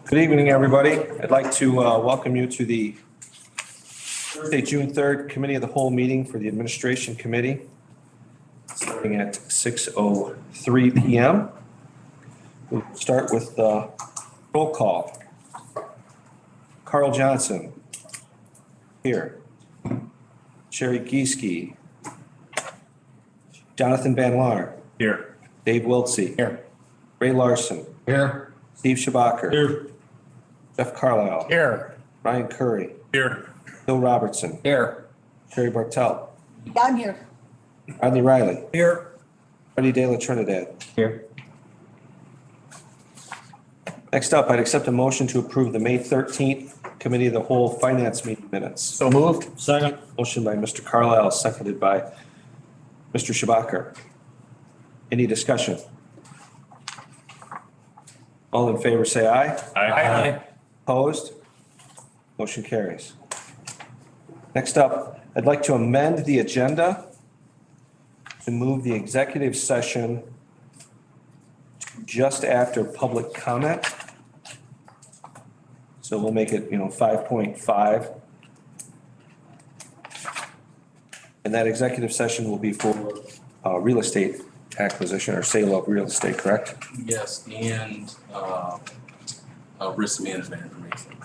Good evening, everybody. I'd like to welcome you to the Thursday, June 3rd Committee of the Whole meeting for the Administration Committee, starting at 6:03 PM. We'll start with the roll call. Carl Johnson. Here. Sherry Gieske. Jonathan Van Laar. Here. Dave Wiltsey. Here. Ray Larson. Here. Steve Schabacher. Here. Jeff Carlisle. Here. Ryan Curry. Here. Bill Robertson. Here. Sherry Bartelt. I'm here. Rodney Riley. Here. Freddie De La Trinidad. Here. Next up, I'd accept a motion to approve the May 13th Committee of the Whole Finance meeting minutes. So moved. Second. Motion by Mr. Carlisle, seconded by Mr. Schabacher. Any discussion? All in favor, say aye. Aye. Opposed? Motion carries. Next up, I'd like to amend the agenda to move the executive session to just after public comment. So we'll make it, 5.5. And that executive session will be for real estate acquisition or sale of real estate, correct? Yes, and risk management information.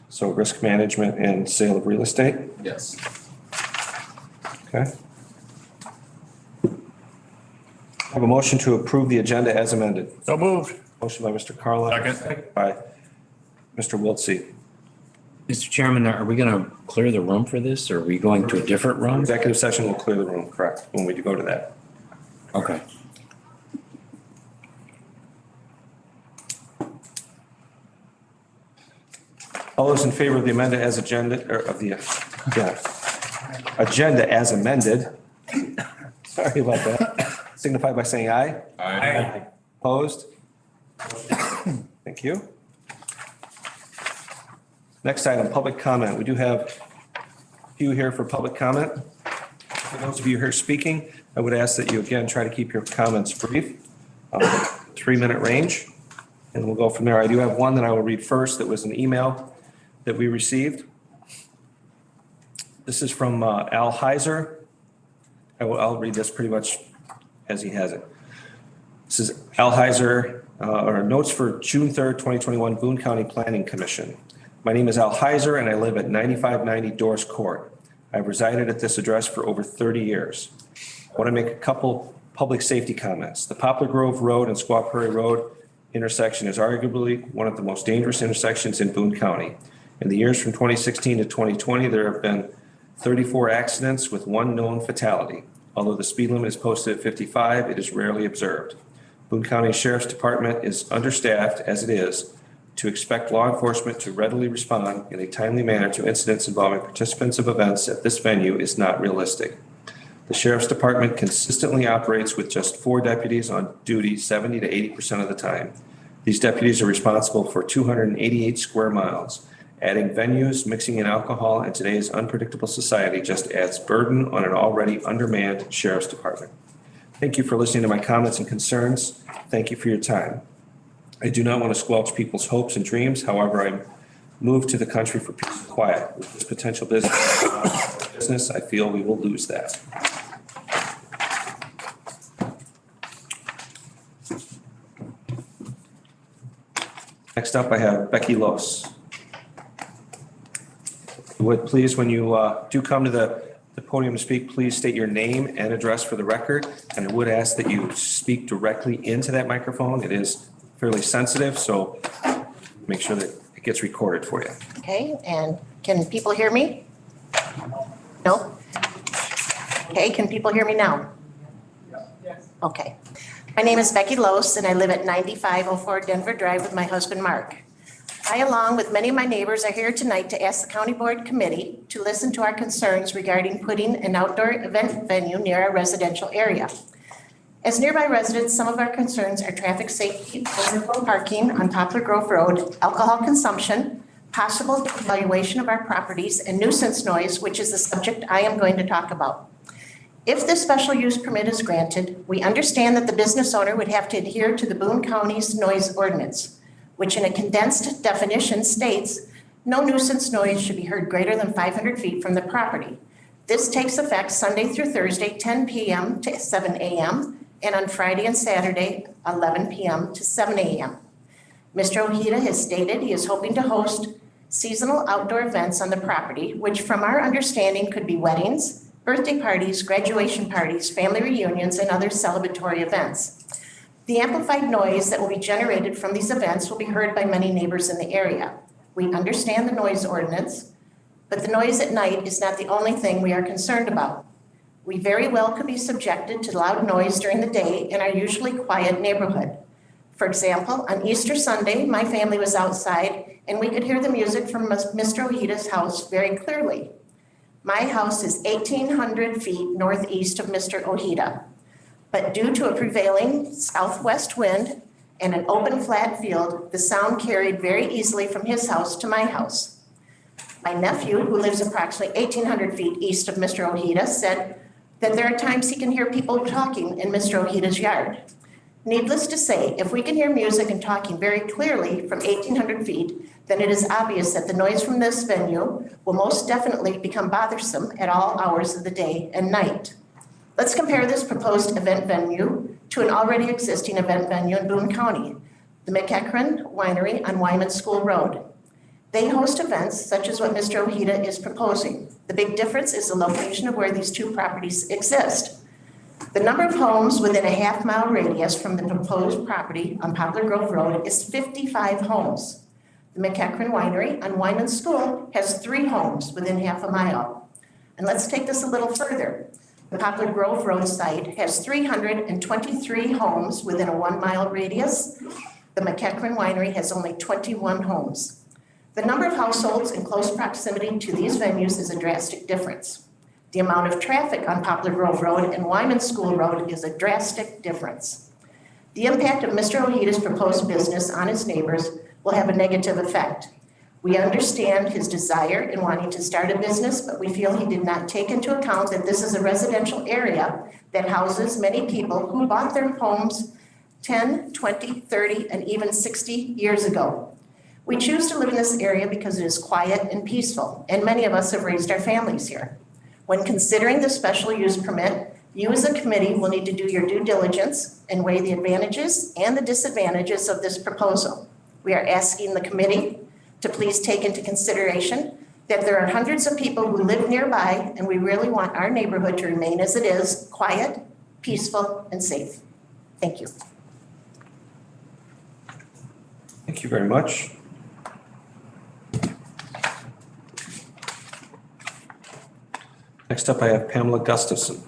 So risk management and sale of real estate, Yes. okay? I have a motion to approve the agenda as amended. So moved. Motion by Mr. Carlisle. Second. By Mr. Wiltsey. Mr. Chairman, are we going to clear the room for this, or are we going to a different room? Executive session will clear the room, correct, when we go to that. Okay. All those in favor of the agenda as agenda, or of the, agenda as amended. Sorry about that. Signify by saying aye. Aye. Opposed? Thank you. Next item, public comment. We do have a few here for public comment. For those of you here speaking, I would ask that you again try to keep your comments brief, 3-minute range, and we'll go from there. I do have one that I will read first that was an email that we received. This is from Al Heiser. I'll read this pretty much as he has it. This is Al Heiser, or notes for June 3rd, 2021 Boone County Planning Commission. My name is Al Heiser and I live at 9590 Doris Court. I've resided at this address for over 30 years. I want to make a couple public safety comments. The Poplar Grove Road and Squaw Prairie Road intersection is arguably one of the most dangerous intersections in Boone County. In the years from 2016 to 2020, there have been 34 accidents with one known fatality. Although the speed limit is posted at 55, it is rarely observed. Boone County Sheriff's Department is understaffed as it is to expect law enforcement to readily respond in a timely manner to incidents involving participants of events at this venue is not realistic. The Sheriff's Department consistently operates with just 4 deputies on duty 70 to 80% of the time. These deputies are responsible for 288 square miles. Adding venues, mixing in alcohol in today's unpredictable society just adds burden on an already undermanned Sheriff's Department. Thank you for listening to my comments and concerns. Thank you for your time. I do not want to squelch people's hopes and dreams. However, I'm moved to the country for peace and quiet. With this potential business, I feel we will lose that. Next up, I have Becky Los. Would please, when you do come to the podium to speak, please state your name and address for the record. And I would ask that you speak directly into that microphone. It is fairly sensitive, so make sure that it gets recorded for you. Okay, and can people hear me? No? Okay, can people hear me now? Yes. Okay. My name is Becky Los and I live at 9504 Denver Drive with my husband, Mark. I, along with many of my neighbors, are here tonight to ask the County Board Committee to listen to our concerns regarding putting an outdoor event venue near our residential area. As nearby residents, some of our concerns are traffic safety, overflow parking on Poplar Grove Road, alcohol consumption, possible evaluation of our properties, and nuisance noise, which is the subject I am going to talk about. If this special use permit is granted, we understand that the business owner would have to adhere to the Boone County's noise ordinance, which in a condensed definition states, no nuisance noise should be heard greater than 500 feet from the property. This takes effect Sunday through Thursday, 10 p.m. to 7 a.m., and on Friday and Saturday, 11 p.m. to 7 a.m. Mr. Ojeda has stated he is hoping to host seasonal outdoor events on the property, which from our understanding could be weddings, birthday parties, graduation parties, family reunions, and other celebratory events. The amplified noise that will be generated from these events will be heard by many neighbors in the area. We understand the noise ordinance, but the noise at night is not the only thing we are concerned about. We very well could be subjected to loud noise during the day in our usually quiet neighborhood. For example, on Easter Sunday, my family was outside and we could hear the music from Mr. Ojeda's house very clearly. My house is 1,800 feet northeast of Mr. Ojeda, but due to a prevailing southwest wind and an open flat field, the sound carried very easily from his house to my house. My nephew, who lives approximately 1,800 feet east of Mr. Ojeda, said that there are times he can hear people talking in Mr. Ojeda's yard. Needless to say, if we can hear music and talking very clearly from 1,800 feet, then it is obvious that the noise from this venue will most definitely become bothersome at all hours of the day and night. Let's compare this proposed event venue to an already existing event venue in Boone County, the McEachran Winery on Wyman School Road. They host events such as what Mr. Ojeda is proposing. The big difference is the location of where these two properties exist. The number of homes within a half-mile radius from the proposed property on Poplar Grove Road is 55 homes. The McEachran Winery on Wyman School has 3 homes within half a mile. And let's take this a little further. The Poplar Grove Road site has 323 homes within a 1-mile radius. The McEachran Winery has only 21 homes. The number of households in close proximity to these venues is a drastic difference. The amount of traffic on Poplar Grove Road and Wyman School Road is a drastic difference. The impact of Mr. Ojeda's proposed business on his neighbors will have a negative effect. We understand his desire in wanting to start a business, but we feel he did not take into account that this is a residential area that houses many people who bought their homes 10, 20, 30, and even 60 years ago. We choose to live in this area because it is quiet and peaceful, and many of us have raised our families here. When considering the special use permit, you as a committee will need to do your due diligence and weigh the advantages and the disadvantages of this proposal. We are asking the committee to please take into consideration that there are hundreds of people who live nearby, and we really want our neighborhood to remain as it is, quiet, peaceful, and safe. Thank you. Thank you very much. Next up, I have Pamela Gustafson.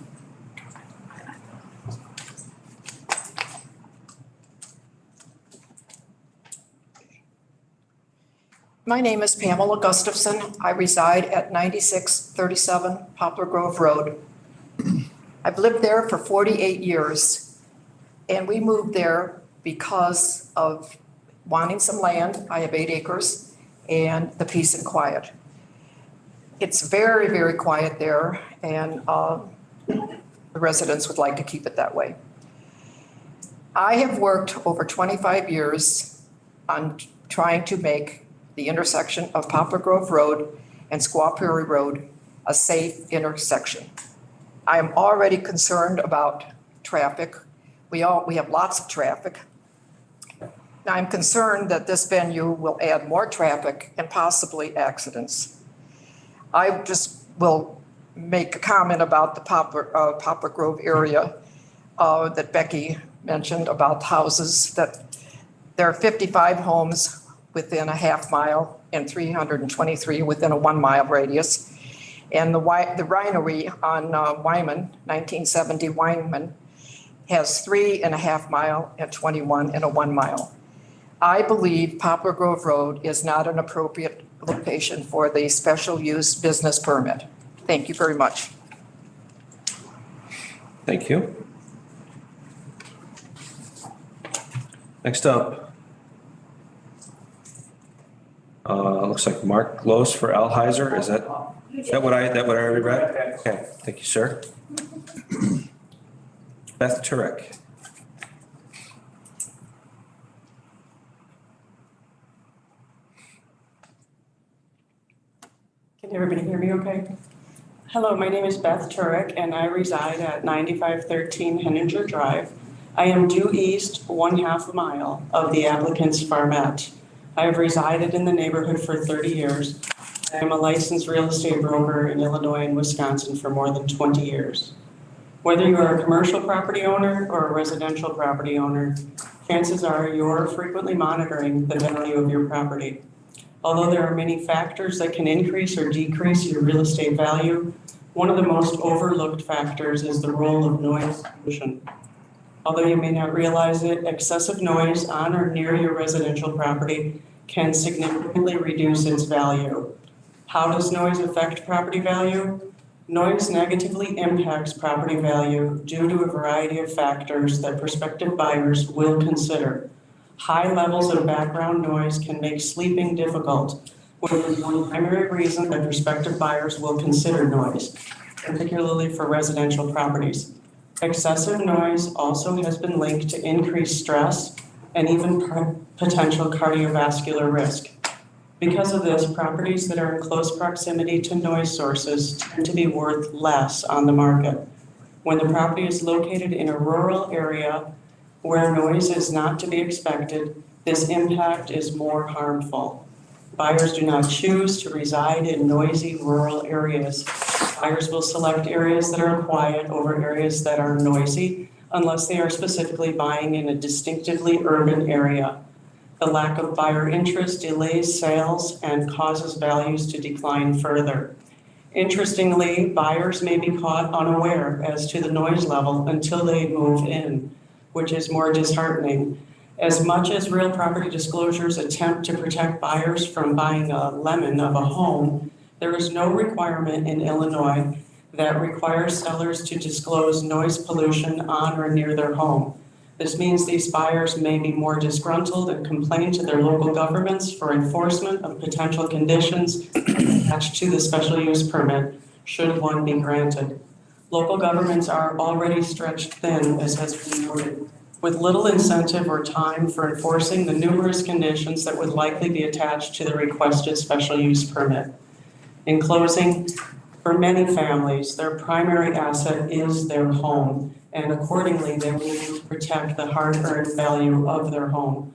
My name is Pamela Gustafson. I reside at 9637 Poplar Grove Road. I've lived there for 48 years, and we moved there because of wanting some land. I have 8 acres, and the peace and quiet. It's very, very quiet there, and the residents would like to keep it that way. I have worked over 25 years on trying to make the intersection of Poplar Grove Road and Squaw Prairie Road a safe intersection. I am already concerned about traffic. We have lots of traffic. Now, I'm concerned that this venue will add more traffic and possibly accidents. I just will make a comment about the Poplar Grove area that Becky mentioned about houses, that there are 55 homes within a half mile and 323 within a 1-mile radius. And the winery on Wyman, 1970 Wyman, has 3.5 mile and 21 in a 1 mile. I believe Poplar Grove Road is not an appropriate location for the special use business permit. Thank you very much. Thank you. Next up, looks like Mark Glos for Alheiser. Is that? Is that what I already read? Okay, thank you, sir. Beth Turek. Can everybody hear me okay? Hello, my name is Beth Turek and I reside at 9513 Henninger Drive. I am due east 1/2 mile of the applicant's farmette. I have resided in the neighborhood for 30 years. I am a licensed real estate broker in Illinois and Wisconsin for more than 20 years. Whether you are a commercial property owner or a residential property owner, chances are you're frequently monitoring the value of your property. Although there are many factors that can increase or decrease your real estate value, one of the most overlooked factors is the role of noise pollution. Although you may not realize it, excessive noise on or near your residential property can significantly reduce its value. How does noise affect property value? Noise negatively impacts property value due to a variety of factors that prospective buyers will consider. High levels of background noise can make sleeping difficult, which is one primary reason that prospective buyers will consider noise, particularly for residential properties. Excessive noise also has been linked to increased stress and even potential cardiovascular risk. Because of this, properties that are in close proximity to noise sources tend to be worth less on the market. When the property is located in a rural area where noise is not to be expected, this impact is more harmful. Buyers do not choose to reside in noisy rural areas. Buyers will select areas that are quiet over areas that are noisy unless they are specifically buying in a distinctively urban area. The lack of buyer interest delays sales and causes values to decline further. Interestingly, buyers may be caught unaware as to the noise level until they move in, which is more disheartening. As much as real property disclosures attempt to protect buyers from buying a lemon of a home, there is no requirement in Illinois that requires sellers to disclose noise pollution on or near their home. This means these buyers may be more disgruntled and complain to their local governments for enforcement of potential conditions attached to the special use permit, should one be granted. Local governments are already stretched thin, as has been noted, with little incentive or time for enforcing the numerous conditions that would likely be attached to the requested special use permit. In closing, for many families, their primary asset is their home, and accordingly, they need to protect the hard-earned value of their home.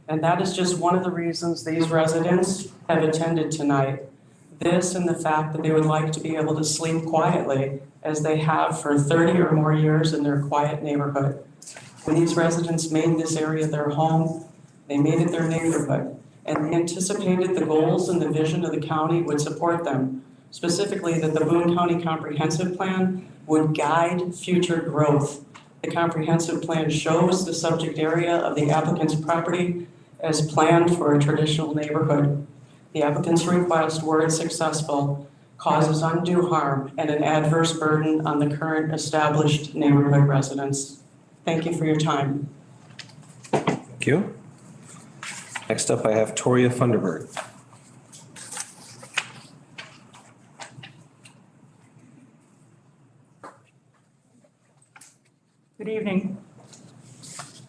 And that is just one of the reasons these residents have attended tonight. This and the fact that they would like to be able to sleep quietly, as they have for 30 or more years in their quiet neighborhood. When these residents made this area their home, they made it their neighborhood, and they anticipated the goals and the vision of the county would support them, specifically that the Boone County Comprehensive Plan would guide future growth. The comprehensive plan shows the subject area of the applicant's property as planned for a traditional neighborhood. The applicant's request, were it successful, causes undue harm and an adverse burden on the current established neighborhood residents. Thank you for your time. Thank you. Next up, I have Toria Funderburg. Good evening.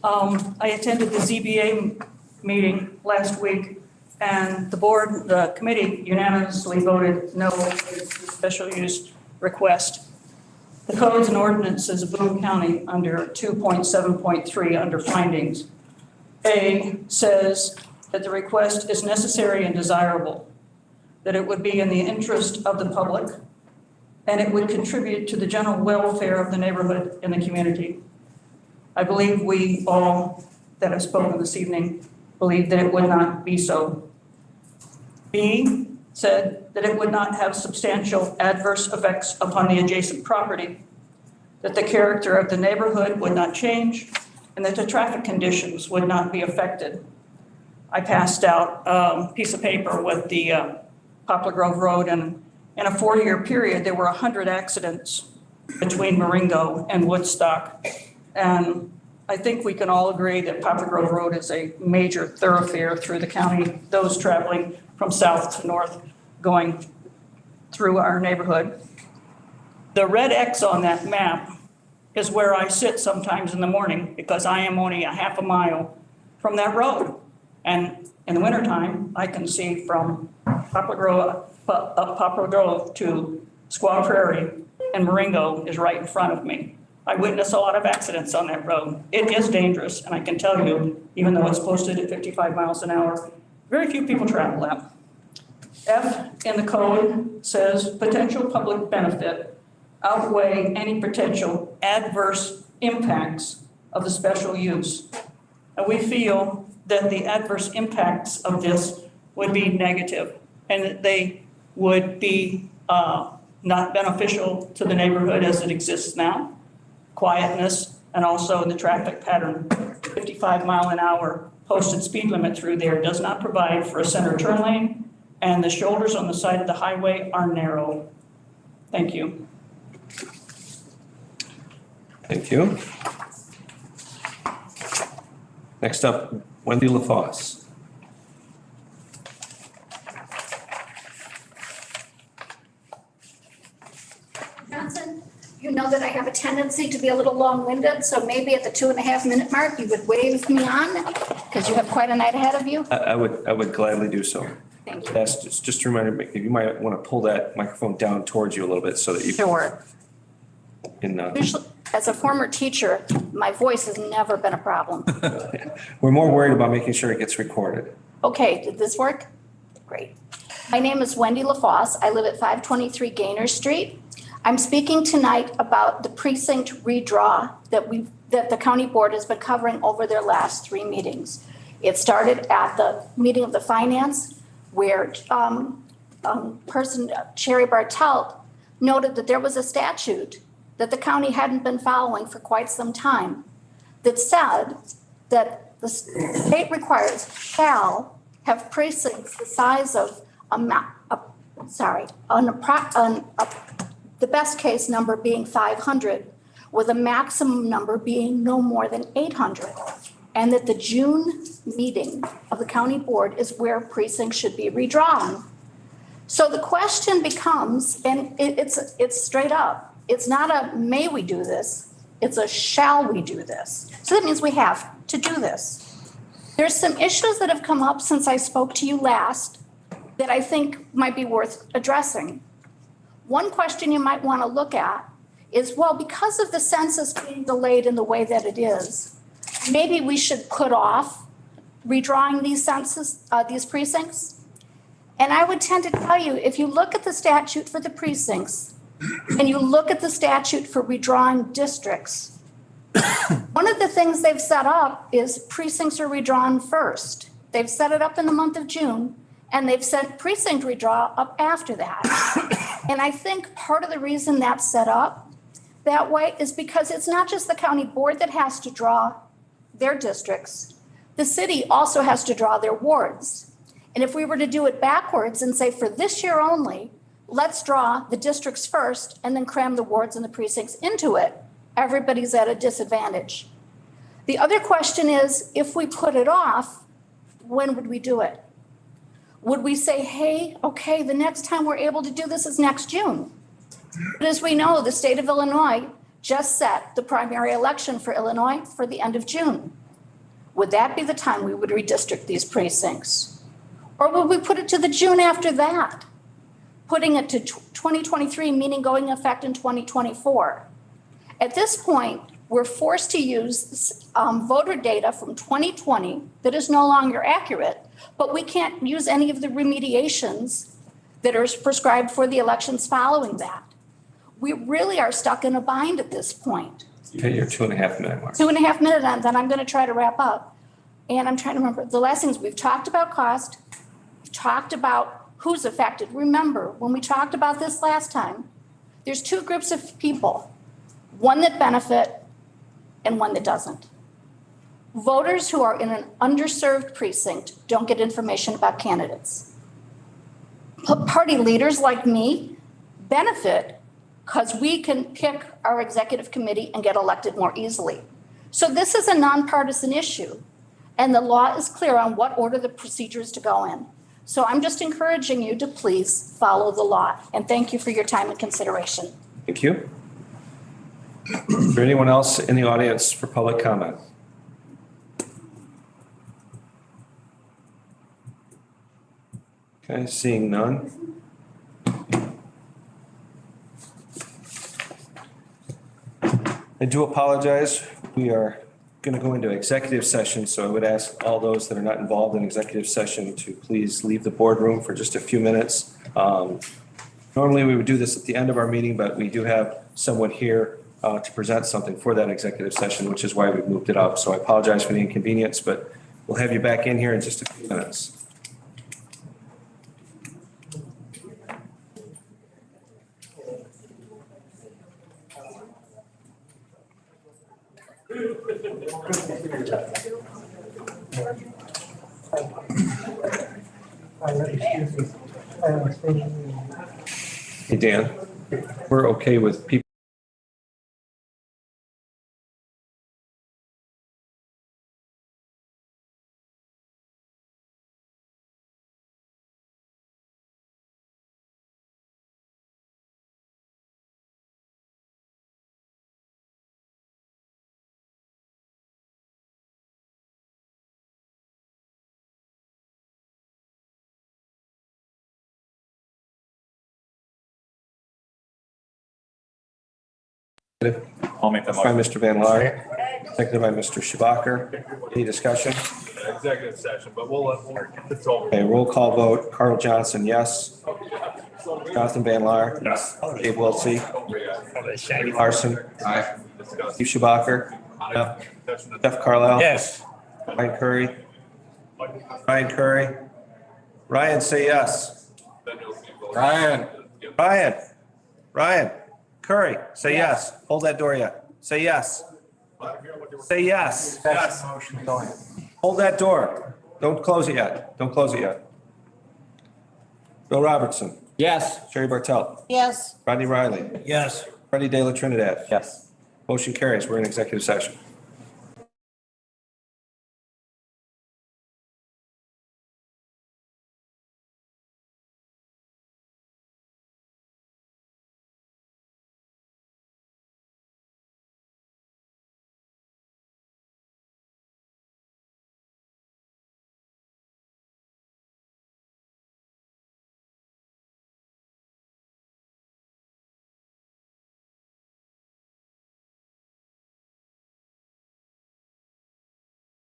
I attended the ZBA meeting last week, and the committee unanimously voted no to the special use request. The codes and ordinances of Boone County under 2.7.3 under findings. A says that the request is necessary and desirable, that it would be in the interest of the public, and it would contribute to the general welfare of the neighborhood and the community. I believe we all that have spoken this evening believe that it would not be so. B said that it would not have substantial adverse effects upon the adjacent property, that the character of the neighborhood would not change, and that the traffic conditions would not be affected. I passed out a piece of paper with the Poplar Grove Road, and in a 4-year period, there were 100 accidents between Marengo and Woodstock. And I think we can all agree that Poplar Grove Road is a major thoroughfare through the county, those traveling from south to north, going through our neighborhood. The red X on that map is where I sit sometimes in the morning because I am only a half a mile from that road. And in the wintertime, I can see from Poplar Grove, up Poplar Grove to Squaw Prairie, and Marengo is right in front of me. I witness a lot of accidents on that road. It is dangerous, and I can tell you, even though it's posted at 55 miles an hour, very few people travel that. F in the code says potential public benefit outweigh any potential adverse impacts of the special use. And we feel that the adverse impacts of this would be negative and that they would be not beneficial to the neighborhood as it exists now. Quietness and also the traffic pattern. 55 mile an hour posted speed limit through there does not provide for a center turn lane, and the shoulders on the side of the highway are narrow. Thank you. Thank you. Next up, Wendy LaFosse. Johnson, you know that I have a tendency to be a little long-winded, so maybe at the 2.5-minute mark, you would wave me on, because you have quite a night ahead of you. I would gladly do so. Thank you. That's just a reminder, if you might want to pull that microphone down towards you a little bit so that you Sure. can, Usually, as a former teacher, my voice has never been a problem. we're more worried about making sure it gets recorded. Okay, did this work? Great. My name is Wendy LaFosse. I live at 523 Gaynor Street. I'm speaking tonight about the precinct redraw that the county board has been covering over their last 3 meetings. It started at the meeting of the finance where Sherry Bartelt noted that there was a statute that the county hadn't been following for quite some time that said that the state requires shall have precincts the size of the best case number being 500, with a maximum number being no more than 800. And that the June meeting of the county board is where precincts should be redrawn. So the question becomes, and it's straight up, it's not a may we do this, it's a shall we do this. So that means we have to do this. There's some issues that have come up since I spoke to you last that I think might be worth addressing. One question you might want to look at is, well, because of the census being delayed in the way that it is, maybe we should put off redrawing these precincts. And I would tend to tell you, if you look at the statute for the precincts and you look at the statute for redrawing districts, one of the things they've set up is precincts are redrawn first. They've set it up in the month of June, and they've sent precinct redraw up after that. And I think part of the reason that's set up that way is because it's not just the county board that has to draw their districts. The city also has to draw their wards. And if we were to do it backwards and say for this year only, let's draw the districts first and then cram the wards and the precincts into it, everybody's at a disadvantage. The other question is, if we put it off, when would we do it? Would we say, hey, okay, the next time we're able to do this is next June? But as we know, the state of Illinois just set the primary election for Illinois for the end of June. Would that be the time we would redistrict these precincts? Or would we put it to the June after that? Putting it to 2023, meaning going into effect in 2024. At this point, we're forced to use voter data from 2020 that is no longer accurate, but we can't use any of the remediations that are prescribed for the elections following that. We really are stuck in a bind at this point. You hit your 2.5-minute mark. 2.5 minutes, and then I'm going to try to wrap up. And I'm trying to remember the last things we've talked about cost, we've talked about who's affected. Remember, when we talked about this last time, there's 2 groups of people, one that benefit and one that doesn't. Voters who are in an underserved precinct don't get information about candidates. Party leaders like me benefit because we can pick our executive committee and get elected more easily. So this is a nonpartisan issue, and the law is clear on what order the procedure is to go in. So I'm just encouraging you to please follow the law. And thank you for your time and consideration. Thank you. Is there anyone else in the audience for public comment? Okay, seeing none. I do apologize. We are going to go into executive session, so I would ask all those that are not involved in executive session to please leave the boardroom for just a few minutes. Normally, we would do this at the end of our meeting, but we do have someone here to present something for that executive session, which is why we moved it up. So I apologize for the inconvenience, but we'll have you back in here in just a few minutes. Hey, Dan, we're okay with people. I'll make that By motion. Mr. Van Laar, seconded by Mr. Schubacher. Any discussion? Executive session, but it's over. Okay, roll call vote. Carl Johnson, yes. Jonathan Van Laar. Yes. Dave Wiltsey. Larson. Aye. Steve Schubacher. Jeff Carlisle. Yes. Ryan Curry. Ryan Curry. Ryan, say yes. Ryan. Ryan Curry, say yes. Hold that door yet. Say yes. Say yes. Yes. Hold that door. Don't close it yet. Don't close it yet. Bill Robertson. Yes. Sherry Bartelt. Yes. Rodney Riley. Yes. Freddie De La Trinidad. Yes. Motion carries. We're in executive session.